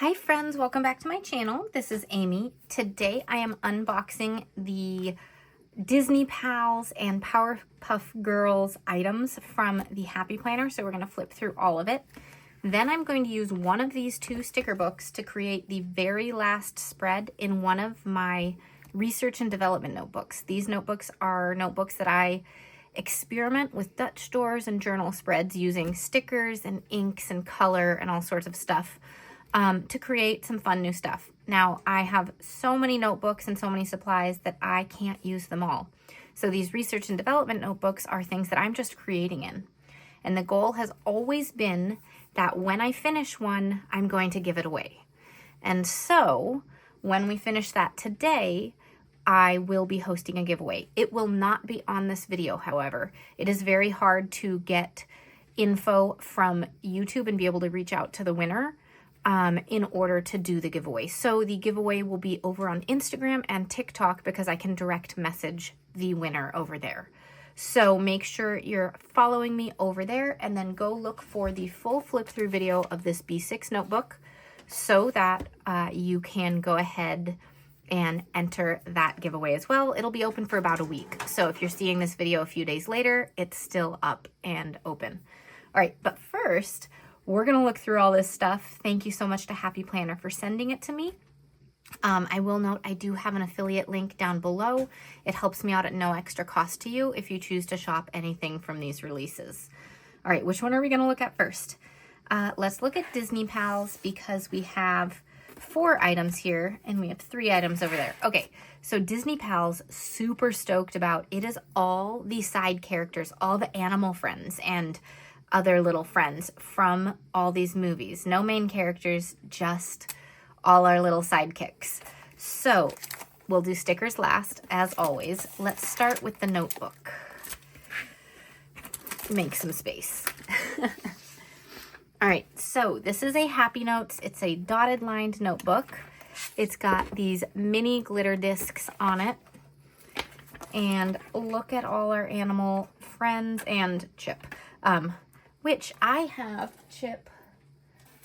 Hi friends, welcome back to my channel. This is Amy. Today I am unboxing the Disney Pals and Powerpuff Girls items from the Happy Planner. So we're going to flip through all of it. Then I'm going to use one of these two sticker books to create the very last spread in one of my research and development notebooks. These notebooks are notebooks that I experiment with Dutch doors and journal spreads using stickers and inks and color and all sorts of stuff. To create some fun new stuff. Now, I have so many notebooks and so many supplies that I can't use them all. So these research and development notebooks are things that I'm just creating in. And the goal has always been that when I finish one, I'm going to give it away. And so when we finish that today, I will be hosting a giveaway. It will not be on this video, however. It is very hard to get info from YouTube and be able to reach out to the winner in order to do the giveaway. So the giveaway will be over on Instagram and TikTok because I can direct message the winner over there. So make sure you're following me over there and then go look for the full flip through video of this B6 notebook so that you can go ahead and enter that giveaway as well. It'll be open for about a week. So if you're seeing this video a few days later, it's still up and open. All right, but first, we're going to look through all this stuff. Thank you so much to Happy Planner for sending it to me. I will note I do have an affiliate link down below. It helps me out at no extra cost to you if you choose to shop anything from these releases. All right, which one are we going to look at first? Let's look at Disney Pals because we have 4 items here and we have 3 items over there. Okay, so Disney Pals, super stoked about. It is all the side characters, all the animal friends and other little friends from all these movies. No main characters, just all our little sidekicks. So we'll do stickers last, as always. Let's start with the notebook. Make some space. All right, so this is a Happy Notes. It's a dotted lined notebook. It's got these mini glitter discs on it. And look at all our animal friends and Chip. Which I have Chip.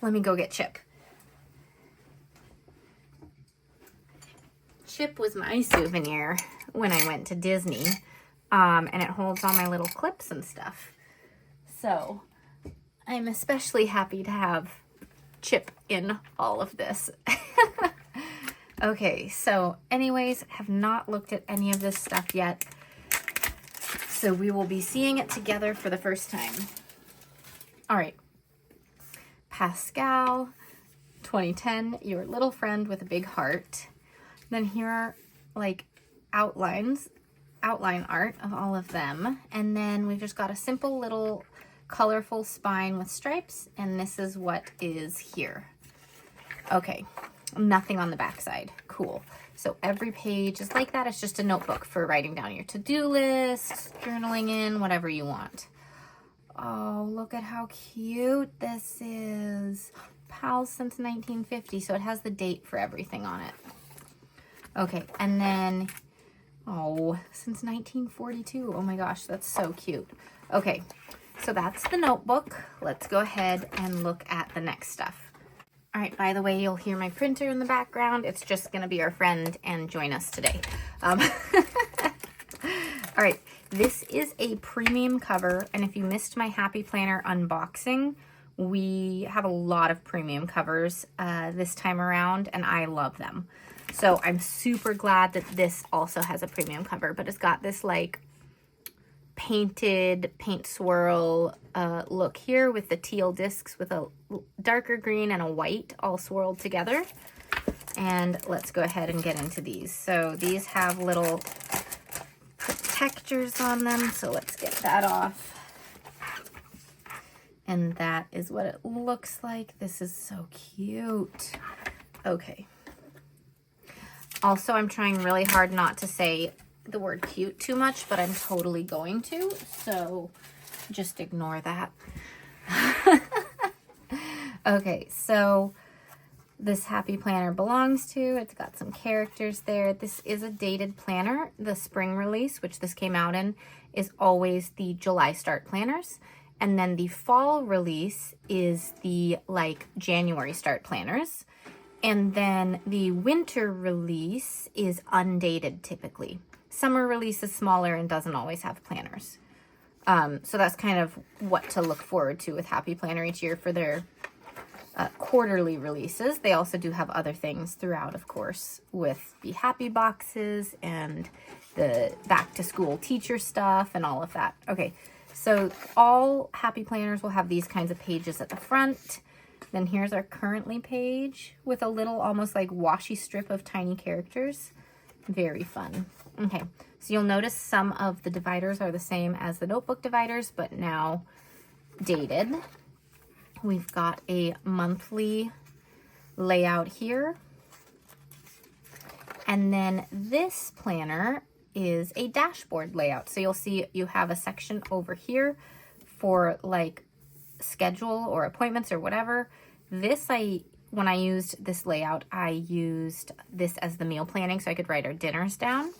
Let me go get Chip. Chip was my souvenir when I went to Disney. And it holds all my little clips and stuff. So I'm especially happy to have Chip in all of this. Okay, so anyways, have not looked at any of this stuff yet. So we will be seeing it together for the first time. All right, Pascal, 2010, your little friend with a big heart. Then here are like outline art of all of them. And then we've just got a simple little colorful spine with stripes. And this is what is here. Okay, nothing on the back side. Cool. So every page is like that. It's just a notebook for writing down your to-do list, journaling in, whatever you want. Oh, look at how cute this is. Pals since 1950, so it has the date for everything on it. Okay, and then, oh, since 1942. Oh my gosh, that's so cute. Okay, so that's the notebook. Let's go ahead and look at the next stuff. All right, by the way, you'll hear my printer in the background. It's just gonna be our friend and join us today. All right. This is a premium cover, and if you missed my Happy Planner unboxing, we have a lot of premium covers this time around, and I love them. So I'm super glad that this also has a premium cover, but it's got this like painted paint swirl look here with the teal discs with a darker green and a white all swirled together. And let's go ahead and get into these. So these have little protectors on them, so let's get that off. And that is what it looks like. This is so cute. Okay. Also, I'm trying really hard not to say the word cute too much, but I'm totally going to, so just ignore that. Okay, so this Happy Planner belongs to. It's got some characters there. This is a dated planner. The spring release, which this came out in, is always the July start planners. And then the fall release is the like January start planners. And then the winter release is undated typically. Summer release is smaller and doesn't always have planners. So that's kind of what to look forward to with Happy Planner each year for their quarterly releases. They also do have other things throughout, of course, with the Happy Boxes and the back to school teacher stuff and all of that. Okay, so all Happy Planners will have these kinds of pages at the front. Then here's our currently page with a little almost like washi strip of tiny characters. Very fun. Okay, so you'll notice some of the dividers are the same as the notebook dividers, but now dated. We've got a monthly layout here. And then this planner is a dashboard layout. So you'll see you have a section over here for like schedule or appointments or whatever. When I used this layout, I used this as the meal planning so I could write our dinners down.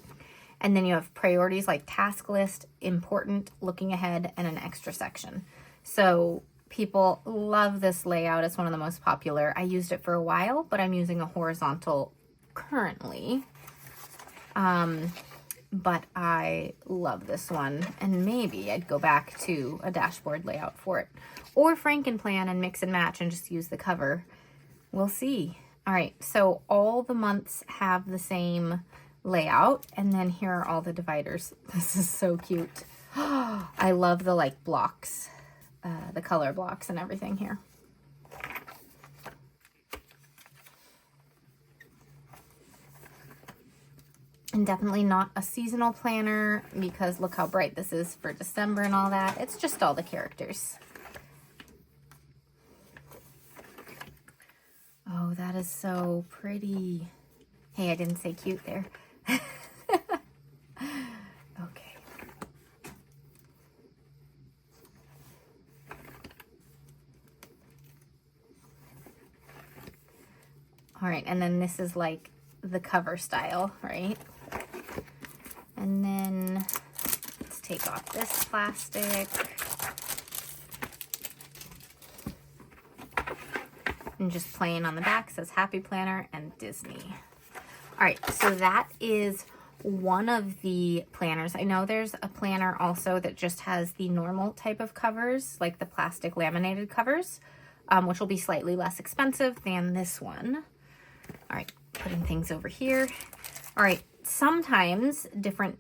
And then you have priorities like task list, important, looking ahead, and an extra section. So people love this layout. It's one of the most popular. I used it for a while, but I'm using a horizontal currently. But I love this one, and maybe I'd go back to a dashboard layout for it. Or Frankenplan and mix and match and just use the cover. We'll see. All right, so all the months have the same layout, and then here are all the dividers. This is so cute. I love the like blocks, the color blocks and everything here. And definitely not a seasonal planner because look how bright this is for December and all that. It's just all the characters. Oh, that is so pretty. Hey, I didn't say cute there. Okay. All right, and then this is like the cover style, right? And then let's take off this plastic. And just plain on the back says Happy Planner and Disney. All right, so that is one of the planners. I know there's a planner also that just has the normal type of covers, like the plastic laminated covers, which will be slightly less expensive than this one. All right, putting things over here. All right, sometimes different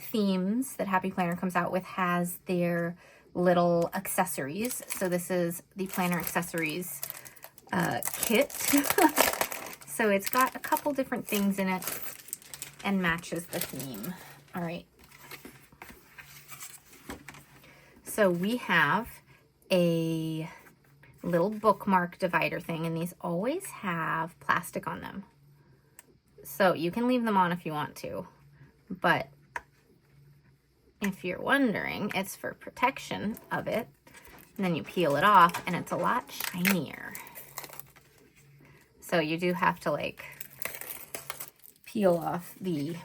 themes that Happy Planner comes out with has their little accessories. So this is the planner accessories kit. So it's got a couple different things in it and matches the theme. All right. So we have a little bookmark divider thing, and these always have plastic on them. So you can leave them on if you want to, but if you're wondering, it's for protection of it. And then you peel it off and it's a lot shinier. So you do have to like peel off the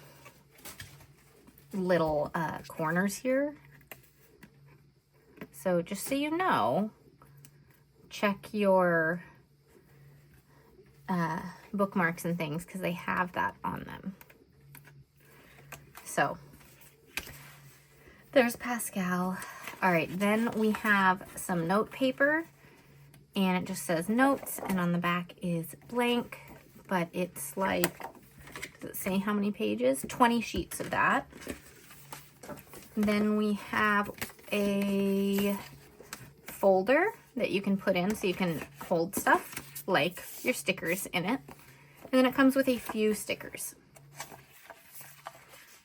little corners here. So just so you know, check your bookmarks and things because they have that on them. So there's Pascal. All right, then we have some note paper, and it just says notes, and on the back is blank, but it's like, does it say how many pages? 20 sheets of that. Then we have a folder that you can put in so you can hold stuff like your stickers in it. And then it comes with a few stickers.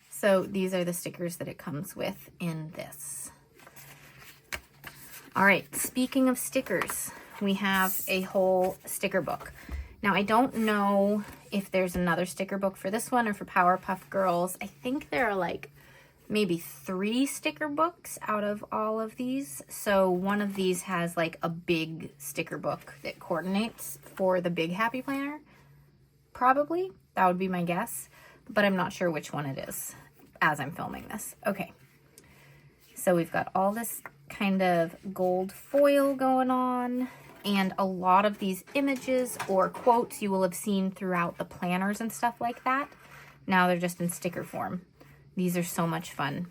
So these are the stickers that it comes with in this. All right, speaking of stickers, we have a whole sticker book. Now, I don't know if there's another sticker book for this one or for Powerpuff Girls. I think there are like maybe 3 sticker books out of all of these. So one of these has like a big sticker book that coordinates for the big Happy Planner. Probably, that would be my guess, but I'm not sure which one it is as I'm filming this. Okay, so we've got all this kind of gold foil going on. And a lot of these images or quotes you will have seen throughout the planners and stuff like that. Now they're just in sticker form. These are so much fun.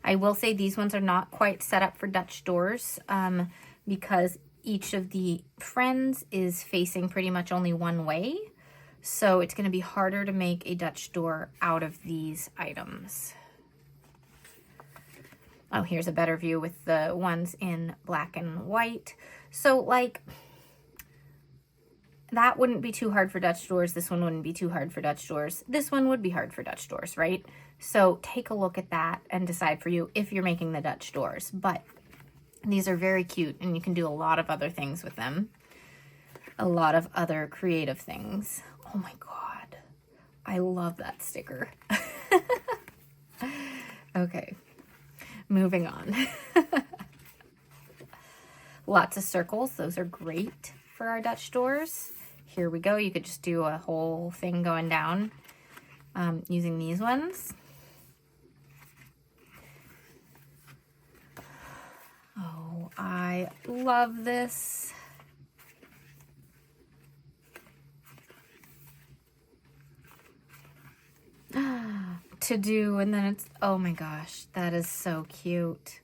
I will say these ones are not quite set up for Dutch doors because each of the friends is facing pretty much only one way. So it's going to be harder to make a Dutch door out of these items. Oh, here's a better view with the ones in black and white. So like, that wouldn't be too hard for Dutch doors. This one wouldn't be too hard for Dutch doors. This one would be hard for Dutch doors, right? So take a look at that and decide for you if you're making the Dutch doors. But these are very cute and you can do a lot of other things with them. A lot of other creative things. Oh my God. I love that sticker. Okay. Moving on. Lots of circles. Those are great for our Dutch doors. Here we go. You could just do a whole thing going down using these ones. Oh, I love this. To do, and then it's, oh my gosh, that is so cute.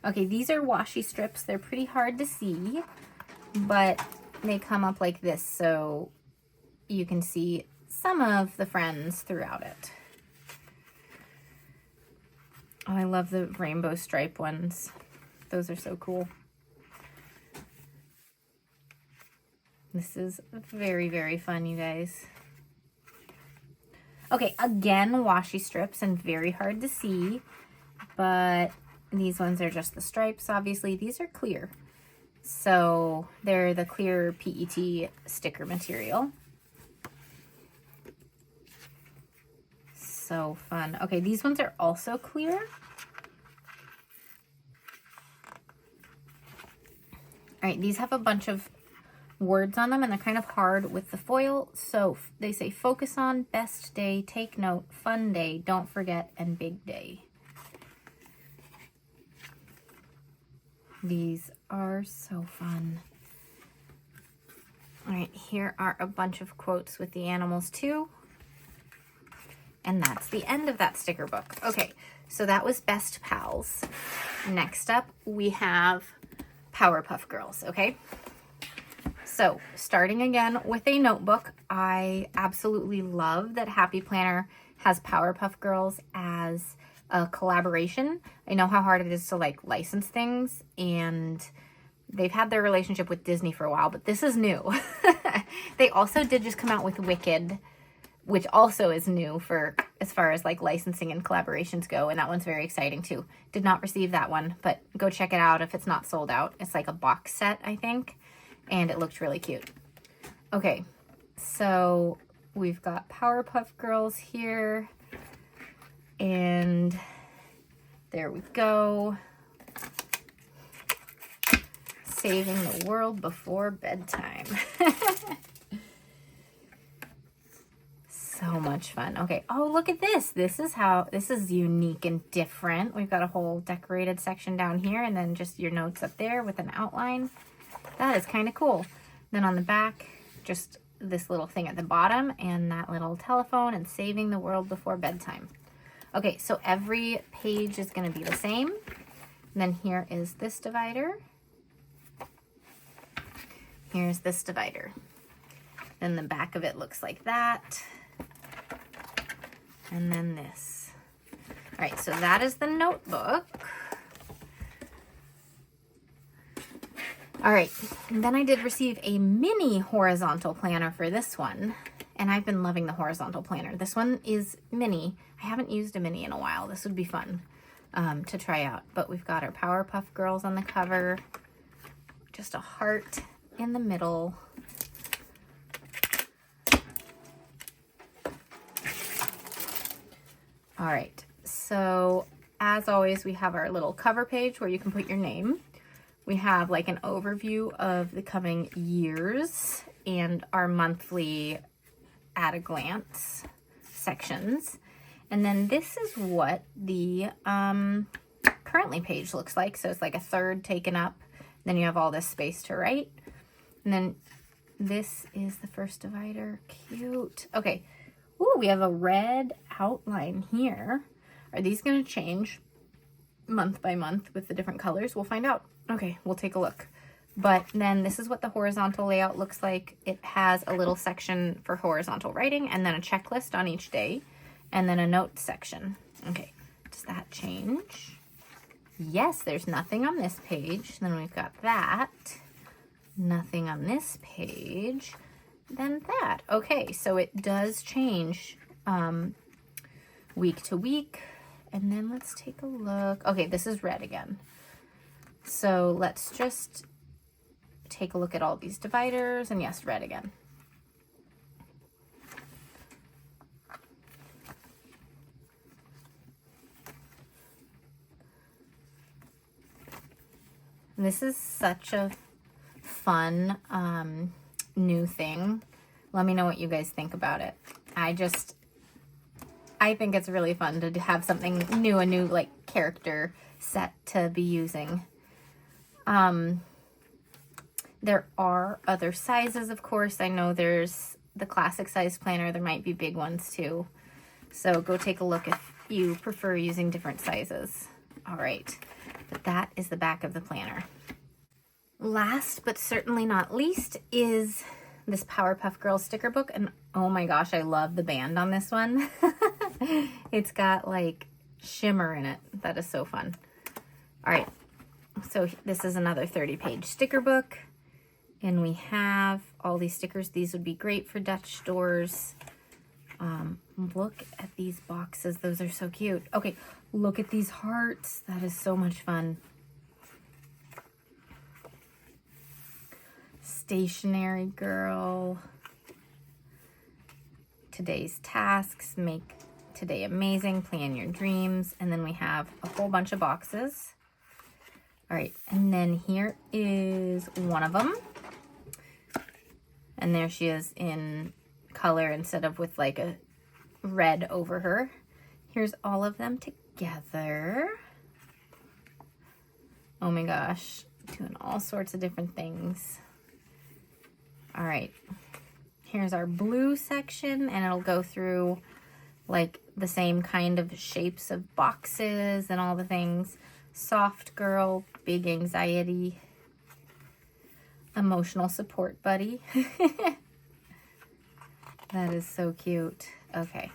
Okay, these are washi strips. They're pretty hard to see, but they come up like this so you can see some of the friends throughout it. Oh, I love the rainbow stripe ones. Those are so cool. This is very, very fun, you guys. Okay, again, washi strips and very hard to see, but these ones are just the stripes, obviously. These are clear. So they're the clear PET sticker material. So fun. Okay, these ones are also clear. All right, these have a bunch of words on them and they're kind of hard with the foil. So they say focus on, best day, take note, fun day, don't forget, and big day. These are so fun. All right, here are a bunch of quotes with the animals too. And that's the end of that sticker book. Okay, so that was Best Pals. Next up, we have Powerpuff Girls, okay? So starting again with a notebook, I absolutely love that Happy Planner has Powerpuff Girls as a collaboration. I know how hard it is to like license things, and they've had their relationship with Disney for a while, but this is new. They also did just come out with Wicked, which also is new for as far as like licensing and collaborations go, and that one's very exciting too. Did not receive that one, but go check it out if it's not sold out. It's like a box set, I think. And it looked really cute. Okay, so we've got Powerpuff Girls here. And there we go. Saving the world before bedtime. So much fun. Okay, oh, look at this. This is unique and different. We've got a whole decorated section down here and then just your notes up there with an outline. That is kind of cool. Then on the back, just this little thing at the bottom and that little telephone and saving the world before bedtime. Okay, so every page is going to be the same. And then here is this divider. Here's this divider. Then the back of it looks like that. And then this. All right, so that is the notebook. All right, and then I did receive a mini horizontal planner for this one, and I've been loving the horizontal planner. This one is mini. I haven't used a mini in a while. This would be fun to try out. But we've got our Powerpuff Girls on the cover, just a heart in the middle. All right, so as always, we have our little cover page where you can put your name. We have like an overview of the coming years and our monthly at a glance sections. And then this is what the currently page looks like. So it's like a third taken up. Then you have all this space to write. And then this is the first divider. Cute. Okay. Ooh, we have a red outline here. Are these going to change month by month with the different colors? We'll find out. Okay, we'll take a look. But then this is what the horizontal layout looks like. It has a little section for horizontal writing and then a checklist on each day and then a notes section. Okay, does that change? Yes, there's nothing on this page. Then we've got that. Nothing on this page. Then that. Okay, so it does change week to week. And then let's take a look. Okay, this is red again. So let's just take a look at all these dividers, and yes, red again. This is such a fun new thing. Let me know what you guys think about it. I think it's really fun to have something new, a new like character set to be using. There are other sizes, of course. I know there's the classic size planner. There might be big ones too. So go take a look if you prefer using different sizes. All right, but that is the back of the planner. Last but certainly not least is this Powerpuff Girls sticker book. And oh my gosh, I love the band on this one. It's got like shimmer in it. That is so fun. All right, so this is another 30-page sticker book. And we have all these stickers. These would be great for Dutch stores. Look at these boxes. Those are so cute. Okay, look at these hearts. That is so much fun. Stationery girl. Today's tasks. Make today amazing. Plan your dreams. And then we have a whole bunch of boxes. All right, and then here is one of them. And there she is in color instead of with like a red over her. Here's all of them together. Oh my gosh, doing all sorts of different things. All right, here's our blue section, and it'll go through like the same kind of shapes of boxes and all the things. Soft girl, big anxiety, emotional support buddy. That is so cute. Okay.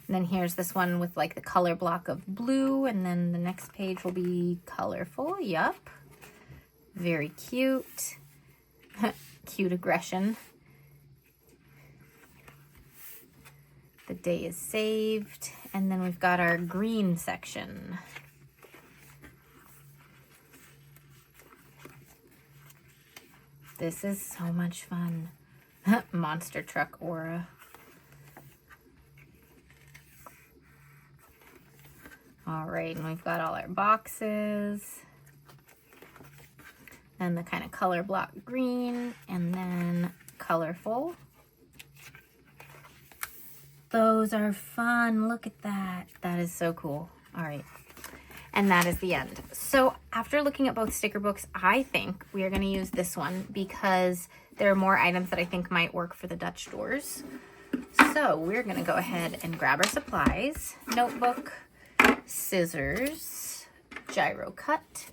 And then here's this one with like the color block of blue, and then the next page will be colorful. Yup. Very cute. Cute aggression. The day is saved. And then we've got our green section. This is so much fun. Monster truck aura. All right, and we've got all our boxes. And the kind of color block green, and then colorful. Those are fun. Look at that. That is so cool. All right. And that is the end. So after looking at both sticker books, I think we are going to use this one because there are more items that I think might work for the Dutch doors. So we're going to go ahead and grab our supplies, notebook, scissors, gyro cut,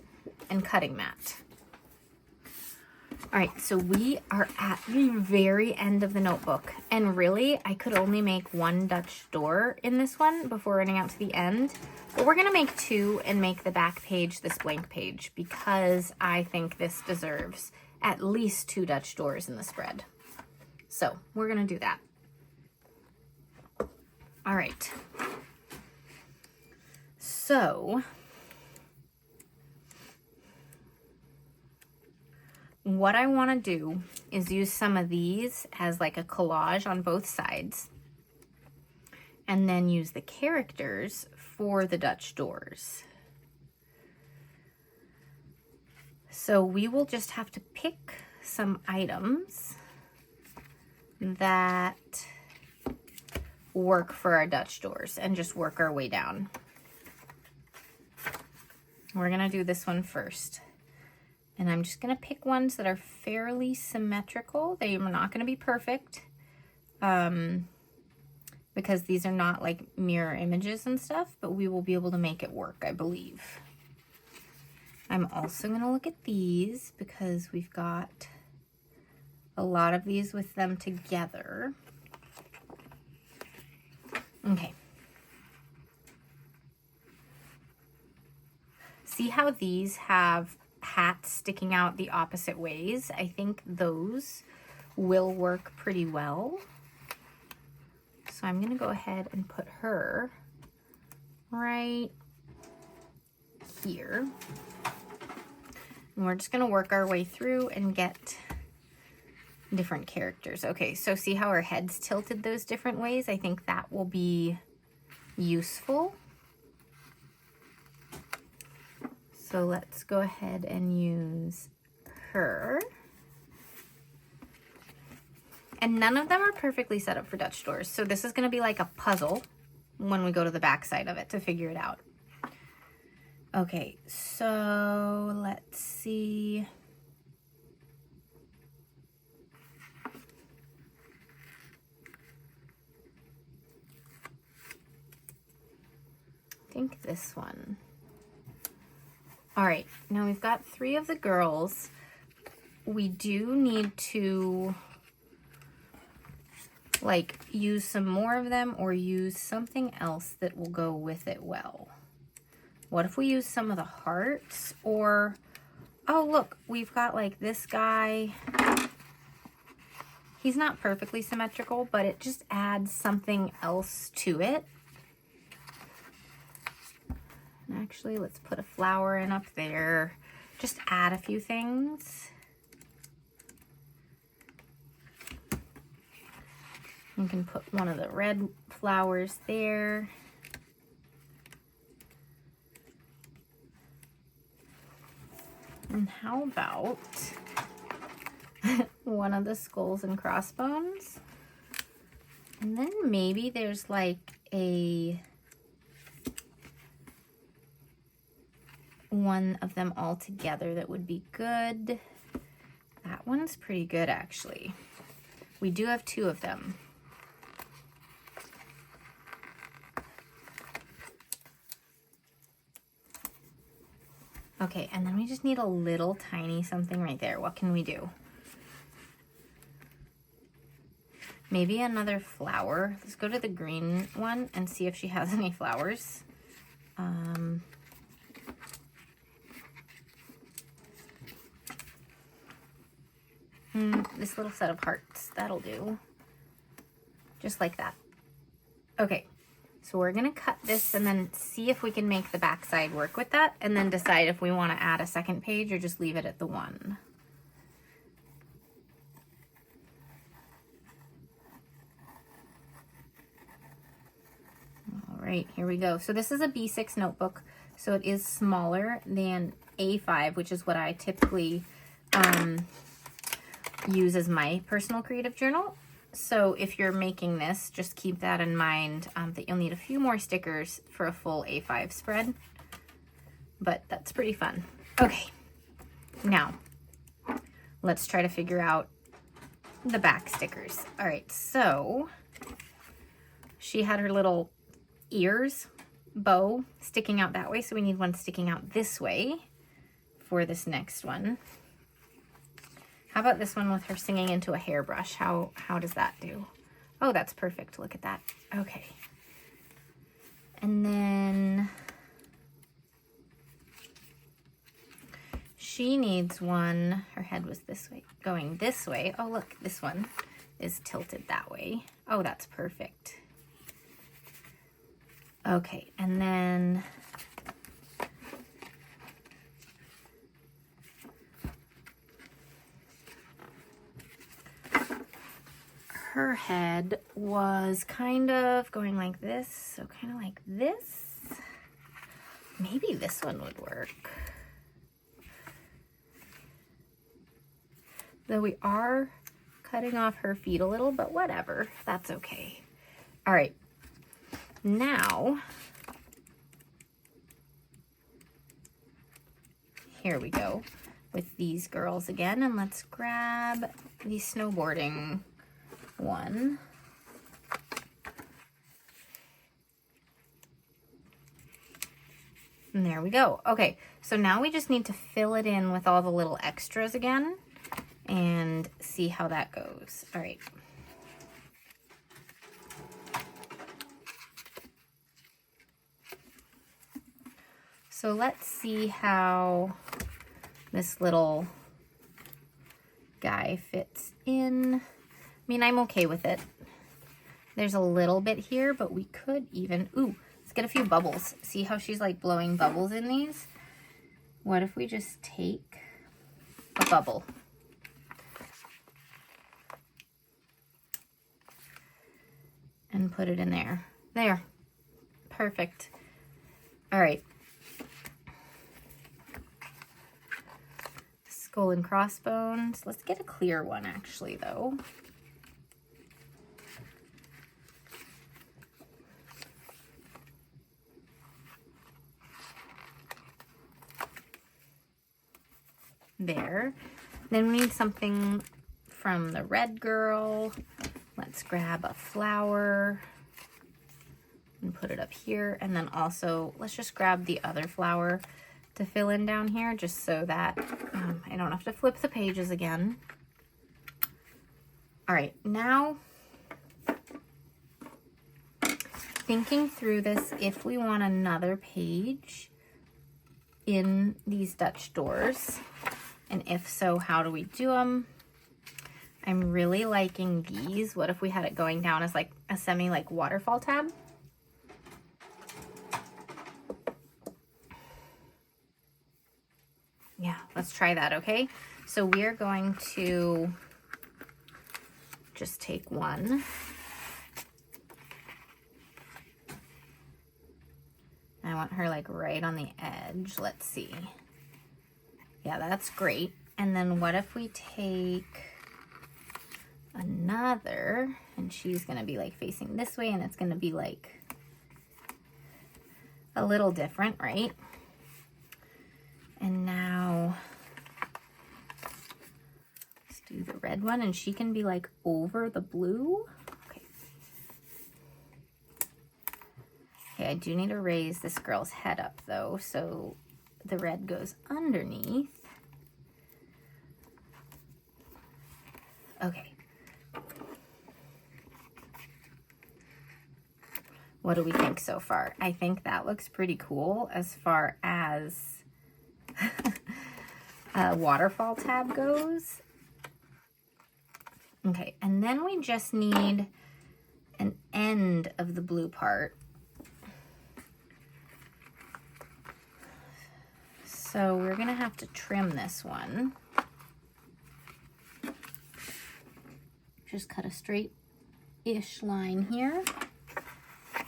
and cutting mat. All right, so we are at the very end of the notebook, and really I could only make one Dutch door in this one before running out to the end, but we're gonna make two and make the back page this blank page because I think this deserves at least two Dutch doors in the spread. So we're gonna do that. All right, so what I want to do is use some of these as like a collage on both sides, and then use the characters for the Dutch doors. So we will just have to pick some items that work for our Dutch doors and just work our way down. We're gonna do this one first. And I'm just gonna pick ones that are fairly symmetrical. They are not gonna be perfect because these are not like mirror images and stuff, but we will be able to make it work, I believe. I'm also gonna look at these because we've got a lot of these with them together. Okay. See how these have hats sticking out the opposite ways? I think those will work pretty well. So I'm gonna go ahead and put her right here. And we're just gonna work our way through and get different characters. Okay, so see how her head's tilted those different ways? I think that will be useful. So let's go ahead and use her. And none of them are perfectly set up for Dutch doors. So this is gonna be like a puzzle when we go to the back side of it to figure it out. Okay, so let's see. I think this one. All right, now we've got 3 of the girls. We do need to like use some more of them or use something else that will go with it well. What if we use some of the hearts? Or, oh look, we've got like this guy. He's not perfectly symmetrical, but it just adds something else to it. Actually, let's put a flower in up there. Just add a few things. You can put one of the red flowers there. And how about one of the skulls and crossbones? And then maybe there's like a one of them all together that would be good. That one's pretty good, actually. We do have 2 of them. Okay, and then we just need a little tiny something right there. What can we do? Maybe another flower. Let's go to the green one and see if she has any flowers. This little set of hearts, that'll do. Just like that. Okay, so we're gonna cut this and then see if we can make the back side work with that, and then decide if we wanna add a second page or just leave it at the 1. All right, here we go. So this is a B6 notebook, so it is smaller than A5, which is what I typically use as my personal creative journal. So if you're making this, just keep that in mind, that you'll need a few more stickers for a full A5 spread, but that's pretty fun. Okay, now let's try to figure out the back stickers. All right, so she had her little ears, bow sticking out that way, so we need one sticking out this way for this next one. How about this one with her singing into a hairbrush? How does that do? Oh, that's perfect. Look at that. Okay. And then she needs one. Her head was this way, going this way. Oh, look, this one is tilted that way. Oh, that's perfect. Okay, and then her head was kind of going like this, so kind of like this. Maybe this one would work. Though we are cutting off her feet a little, but whatever, that's okay. All right, now, here we go with these girls again, and let's grab the snowboarding one. And there we go. Okay, so now we just need to fill it in with all the little extras again and see how that goes. All right. So let's see how this little guy fits in. I mean, I'm okay with it. There's a little bit here, but we could even, ooh, let's get a few bubbles. See how she's like blowing bubbles in these? What if we just take a bubble? And put it in there. There. Perfect. All right. Skull and crossbones. Let's get a clear one actually though. There. Then we need something from the red girl. Let's grab a flower and put it up here. And then also, let's just grab the other flower to fill in down here, just so that I don't have to flip the pages again. All right, now thinking through this, if we want another page in these Dutch doors, and if so, how do we do them? I'm really liking these. What if we had it going down as like a semi like waterfall tab? Yeah, let's try that, okay? So we're going to just take one. I want her like right on the edge. Let's see. Yeah, that's great. And then what if we take another, and she's gonna be like facing this way, and it's gonna be like a little different, right? And now let's do the red one, and she can be like over the blue. Okay. Okay, I do need to raise this girl's head up though, so the red goes underneath. Okay. What do we think so far? I think that looks pretty cool as far as waterfall tab goes. Okay, and then we just need an end of the blue part. So we're gonna have to trim this one. Just cut a straight-ish line here.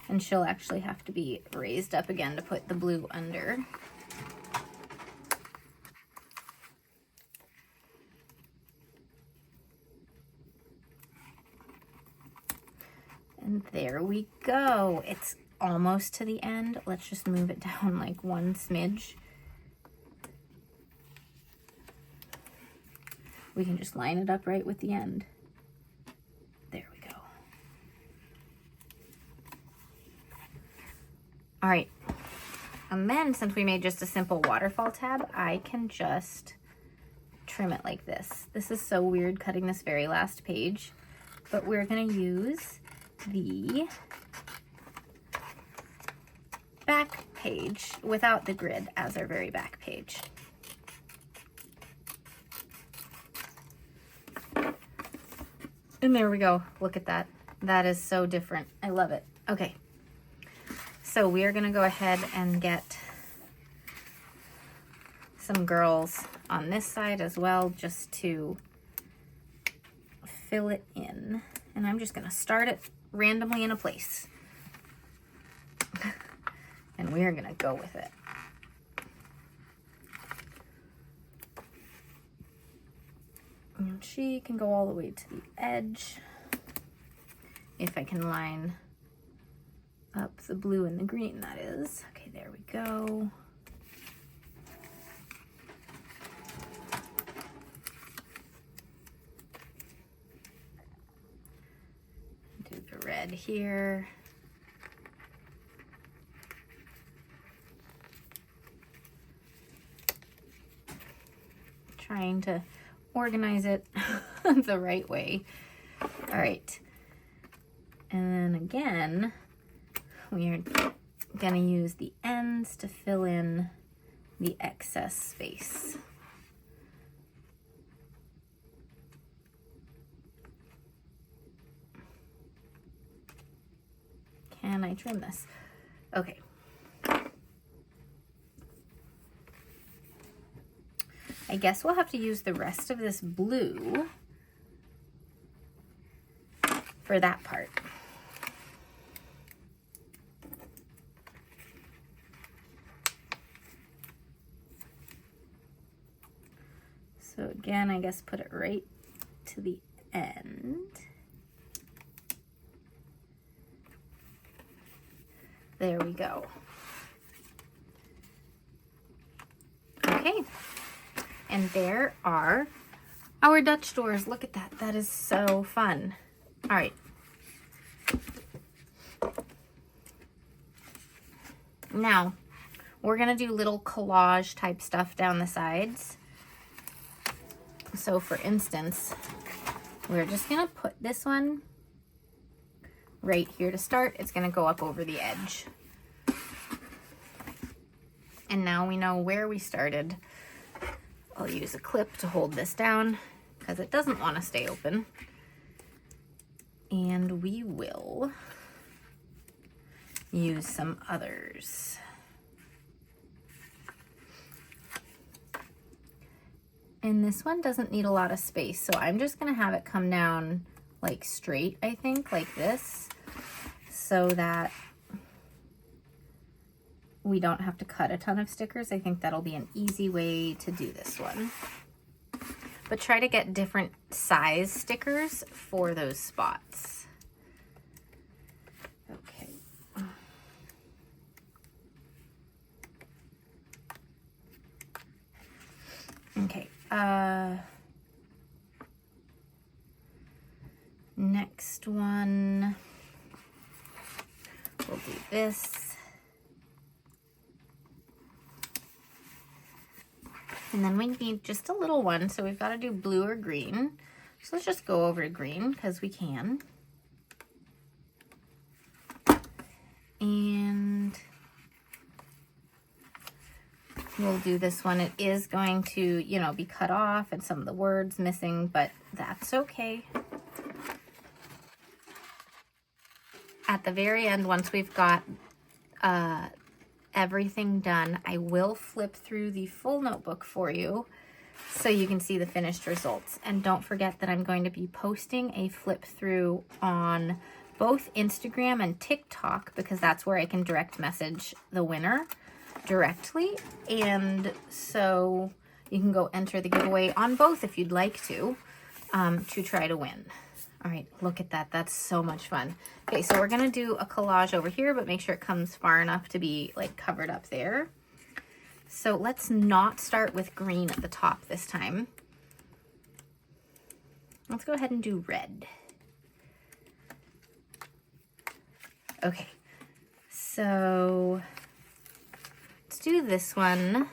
And she'll actually have to be raised up again to put the blue under. And there we go. It's almost to the end. Let's just move it down like one smidge. We can just line it up right with the end. There we go. All right. And then since we made just a simple waterfall tab, I can just trim it like this. This is so weird cutting this very last page, but we're gonna use the back page without the grid as our very back page. And there we go. Look at that. That is so different. I love it. Okay. So we are going to go ahead and get some girls on this side as well, just to fill it in. And I'm just going to start it randomly in a place. And we are going to go with it. And she can go all the way to the edge. If I can line up the blue and the green, that is. Okay, there we go. Do the red here. Trying to organize it the right way. All right. And then again, we are going to use the ends to fill in the excess space. Can I trim this? Okay. I guess we'll have to use the rest of this blue for that part. So again, I guess put it right to the end. There we go. Okay. And there are our Dutch doors. Look at that. That is so fun. All right. Now, we're going to do little collage type stuff down the sides. So for instance, we're just going to put this one right here to start. It's going to go up over the edge. And now we know where we started. I'll use a clip to hold this down because it doesn't want to stay open. And we will use some others. And this one doesn't need a lot of space, so I'm just going to have it come down like straight, I think, like this, so that we don't have to cut a ton of stickers. I think that'll be an easy way to do this one. But try to get different size stickers for those spots. Okay. Okay. Next one, we'll do this. And then we need just a little one, so we've got to do blue or green. So let's just go over to green because we can. And we'll do this one. It is going to, you know, be cut off and some of the words missing, but that's okay. At the very end, once we've got everything done, I will flip through the full notebook for you so you can see the finished results. And don't forget that I'm going to be posting a flip through on both Instagram and TikTok because that's where I can direct message the winner directly. And so you can go enter the giveaway on both if you'd like to try to win. All right, look at that. That's so much fun. Okay, so we're going to do a collage over here, but make sure it comes far enough to be like covered up there. So let's not start with green at the top this time. Let's go ahead and do red. Okay, so let's do this one.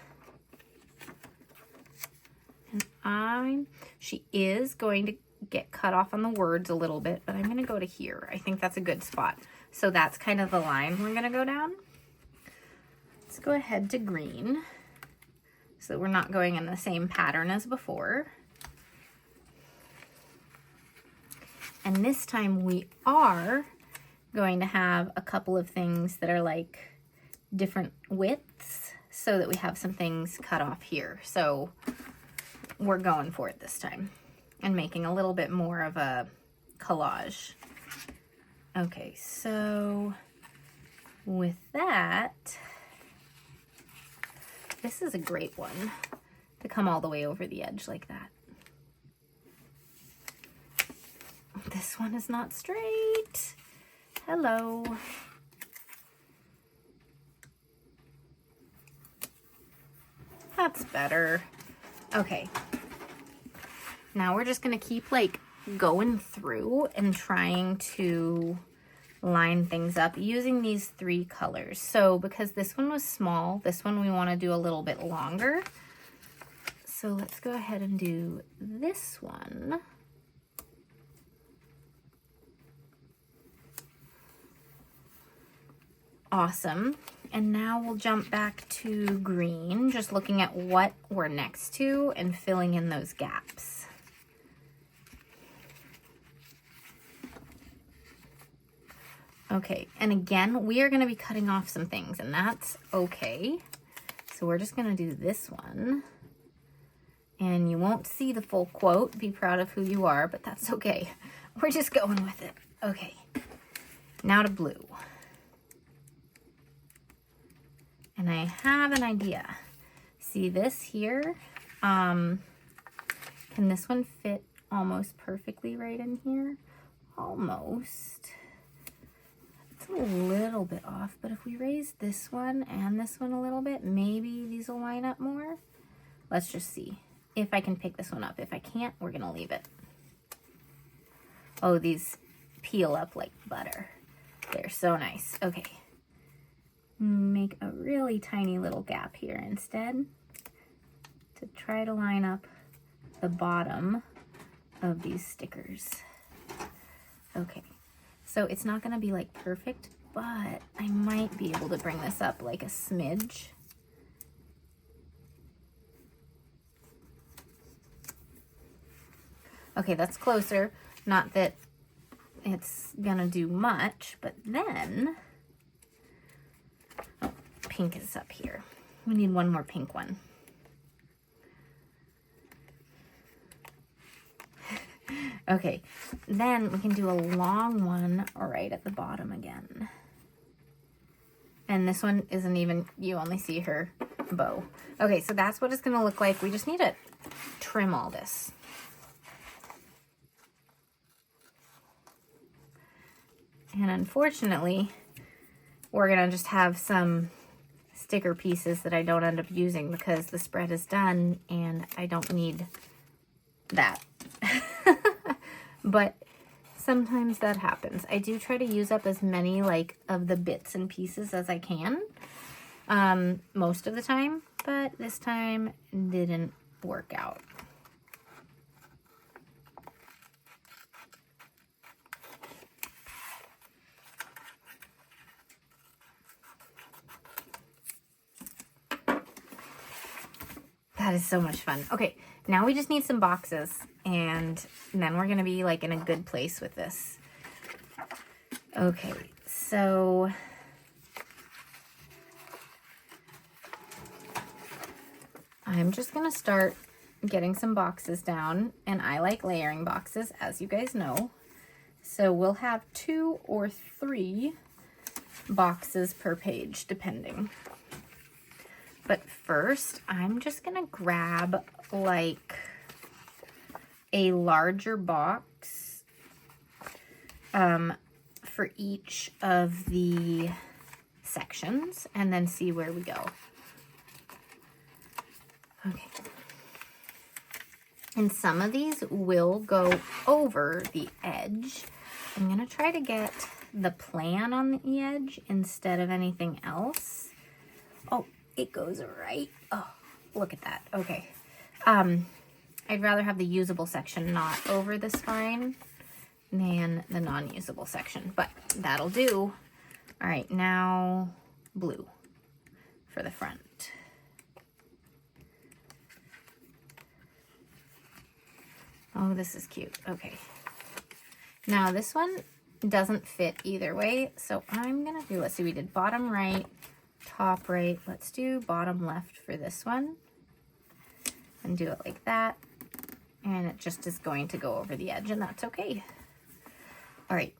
And she is going to get cut off on the words a little bit, but I'm going to go to here. I think that's a good spot. So that's kind of the line we're going to go down. Let's go ahead to green so that we're not going in the same pattern as before. And this time we are going to have a couple of things that are like different widths so that we have some things cut off here. So we're going for it this time and making a little bit more of a collage. Okay, so with that, this is a great one to come all the way over the edge like that. This one is not straight. Hello. That's better. Okay. Now we're just gonna keep like going through and trying to line things up using these 3 colors. So because this one was small, this one we want to do a little bit longer. So let's go ahead and do this one. Awesome. And now we'll jump back to green, just looking at what we're next to and filling in those gaps. Okay, and again, we are going to be cutting off some things, and that's okay. So we're just going to do this one. And you won't see the full quote, be proud of who you are, but that's okay. We're just going with it. Okay, now to blue. And I have an idea. See this here? Can this one fit almost perfectly right in here? Almost. It's a little bit off, but if we raise this one and this one a little bit, maybe these will line up more. Let's just see if I can pick this one up. If I can't, we're gonna leave it. Oh, these peel up like butter. They're so nice. Okay. Make a really tiny little gap here instead to try to line up the bottom of these stickers. Okay, so it's not gonna be like perfect, but I might be able to bring this up like a smidge. Okay, that's closer. Not that it's gonna do much, but then, oh, pink is up here. We need one more pink one. Okay, then we can do a long one right at the bottom again. And this one isn't even, you only see her bow. Okay, so that's what it's gonna look like. We just need to trim all this. And unfortunately, we're gonna just have some sticker pieces that I don't end up using because the spread is done and I don't need that. But sometimes that happens. I do try to use up as many like of the bits and pieces as I can most of the time, but this time didn't work out. That is so much fun. Okay, now we just need some boxes and then we're gonna be like in a good place with this. Okay, so I'm just gonna start getting some boxes down, and I like layering boxes, as you guys know. So we'll have 2 or 3 boxes per page, depending. But first, I'm just gonna grab like a larger box for each of the sections and then see where we go. Okay. And some of these will go over the edge. I'm gonna try to get the plan on the edge instead of anything else. Oh, it goes right. Oh, look at that. Okay. I'd rather have the usable section not over the spine than the non-usable section, but that'll do. All right, now blue for the front. Oh, this is cute. Okay. Now this one doesn't fit either way, so I'm gonna do, let's see, we did bottom right, top right. Let's do bottom left for this one and do it like that. And it just is going to go over the edge, and that's okay. All right.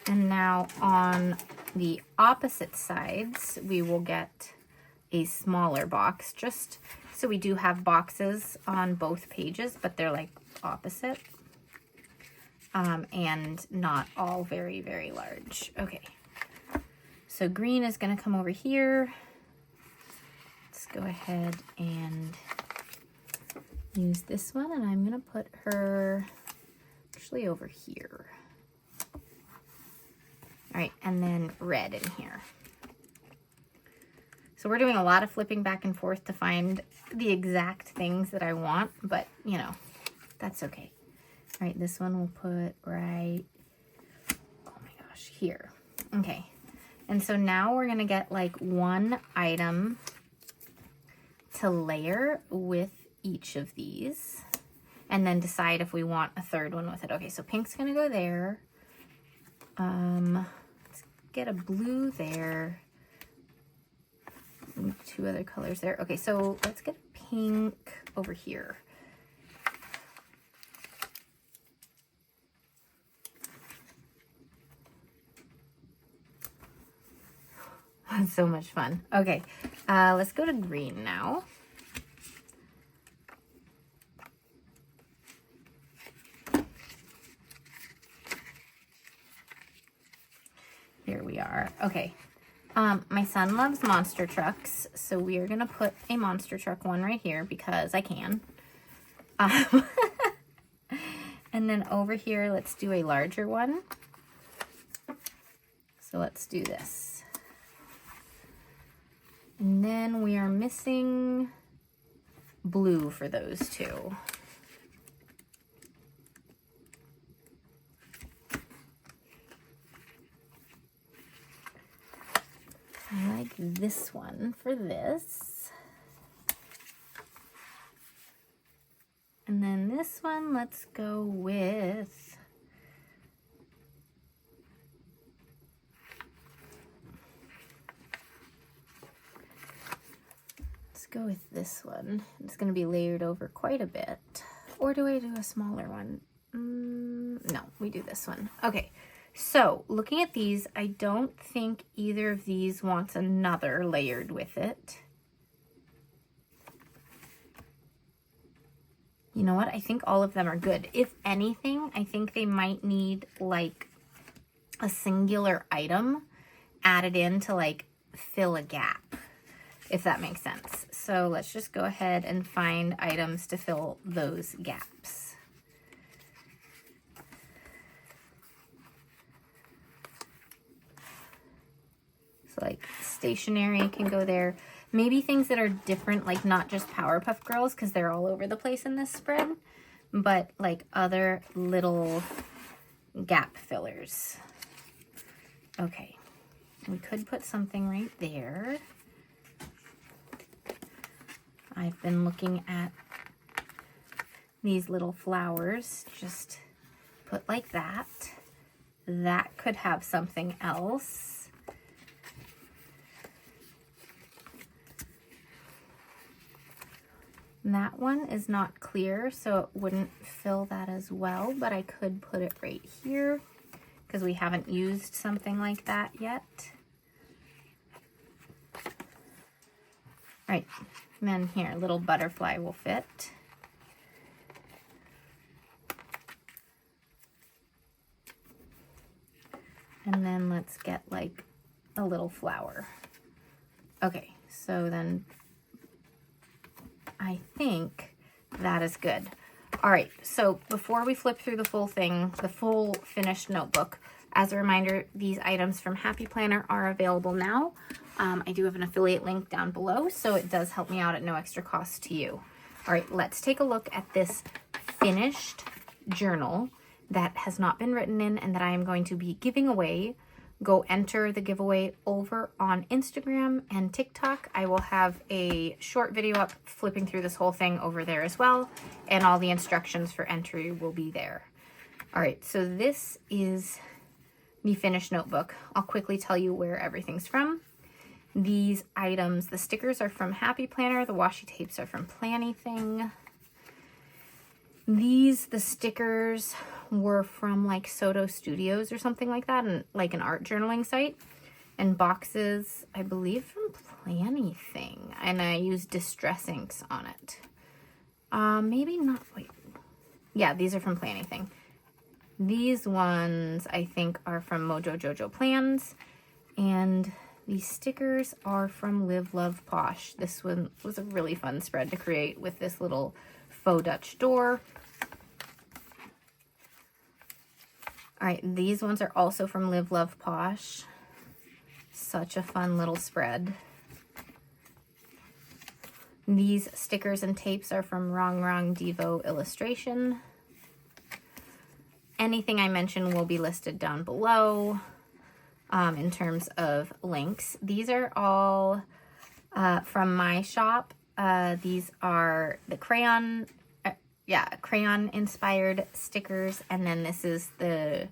And now on the opposite sides, we will get a smaller box, just so we do have boxes on both pages, but they're like opposite. and not all very, very large. Okay, so green is going to come over here. Let's go ahead and use this one, and I'm going to put her actually over here. All right, and then red in here. So we're doing a lot of flipping back and forth to find the exact things that I want, but you know, that's okay. All right, this one we'll put right, oh my gosh, here. Okay, and so now we're gonna get like one item to layer with each of these and then decide if we want a third one with it. Okay, so pink's gonna go there. Let's get a blue there. And 2 other colors there. Okay, so let's get a pink over here. That's so much fun. Okay, let's go to green now. Here we are. Okay. My son loves monster trucks, so we are going to put a monster truck one right here because I can. And then over here, let's do a larger one. So let's do this. And then we are missing blue for those two. I like this one for this. And then this one, let's go with this one. It's going to be layered over quite a bit. Or do I do a smaller one? No, we do this one. Okay. So, looking at these, I don't think either of these wants another layered with it. You know what? I think all of them are good. If anything, I think they might need like a singular item added in to like fill a gap, if that makes sense. So let's just go ahead and find items to fill those gaps. So like stationery can go there. Maybe things that are different, like not just Powerpuff Girls, because they're all over the place in this spread, but like other little gap fillers. Okay, we could put something right there. I've been looking at these little flowers, just put like that. That could have something else. And that one is not clear, so it wouldn't fill that as well, but I could put it right here because we haven't used something like that yet. All right, and then here, a little butterfly will fit. And then let's get like a little flower. Okay, so then I think that is good. All right, so before we flip through the full thing, the full finished notebook, as a reminder, these items from Happy Planner are available now. I do have an affiliate link down below, so it does help me out at no extra cost to you. All right, let's take a look at this finished journal that has not been written in and that I am going to be giving away. Go enter the giveaway over on Instagram and TikTok. I will have a short video up flipping through this whole thing over there as well, and all the instructions for entry will be there. All right, so this is the finished notebook. I'll quickly tell you where everything's from. These items, the stickers are from Happy Planner, the washi tapes are from Plannything. The stickers were from like Soto Studios or something like that, and like an art journaling site. And boxes, I believe, from Plannything, and I used Distress Inks on it. Maybe not. Wait, yeah, these are from Plannything. These ones I think are from Mojo Jojo Plans, and these stickers are from Live Love Posh. This one was a really fun spread to create with this little faux Dutch door. All right, these ones are also from Live Love Posh. Such a fun little spread. These stickers and tapes are from Wrong Wrong Devo Illustration. Anything I mention will be listed down below in terms of links. These are all from my shop. These are the crayon inspired stickers, and then this is the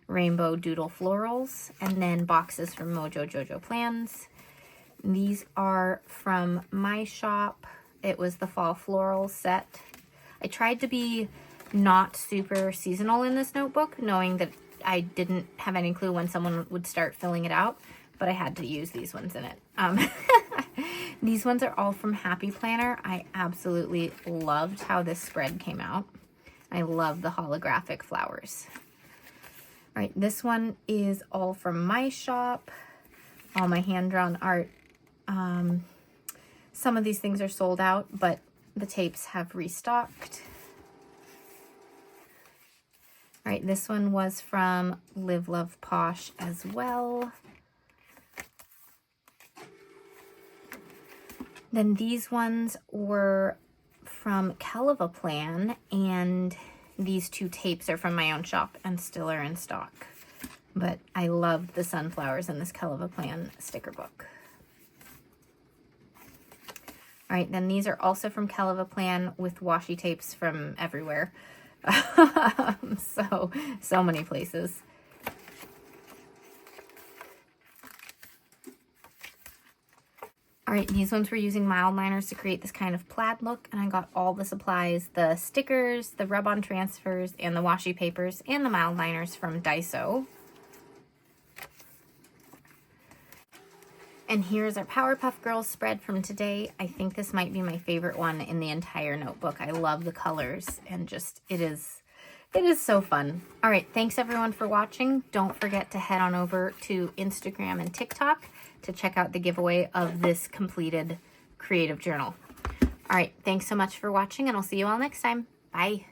rainbow doodle florals, and then boxes from Mojo Jojo Plans. These are from my shop. It was the fall floral set. I tried to be not super seasonal in this notebook, knowing that I didn't have any clue when someone would start filling it out, but I had to use these ones in it. These ones are all from Happy Planner. I absolutely loved how this spread came out. I love the holographic flowers. All right, this one is all from my shop. All my hand-drawn art. Some of these things are sold out, but the tapes have restocked. All right, this one was from Live Love Posh as well. Then these ones were from Kelva Plan, and these two tapes are from my own shop and still are in stock. But I loved the sunflowers in this Kelva Plan sticker book. All right, then these are also from Kelva Plan with washi tapes from everywhere. So many places. All right, these ones were using mild liners to create this kind of plaid look, and I got all the supplies, the stickers, the rub-on transfers, and the washi papers, and the mild liners from Daiso. And here's our Powerpuff Girls spread from today. I think this might be my favorite one in the entire notebook. I love the colors, and just, it is so fun. All right, thanks everyone for watching. Don't forget to head on over to Instagram and TikTok to check out the giveaway of this completed creative journal. All right, thanks so much for watching, and I'll see you all next time. Bye.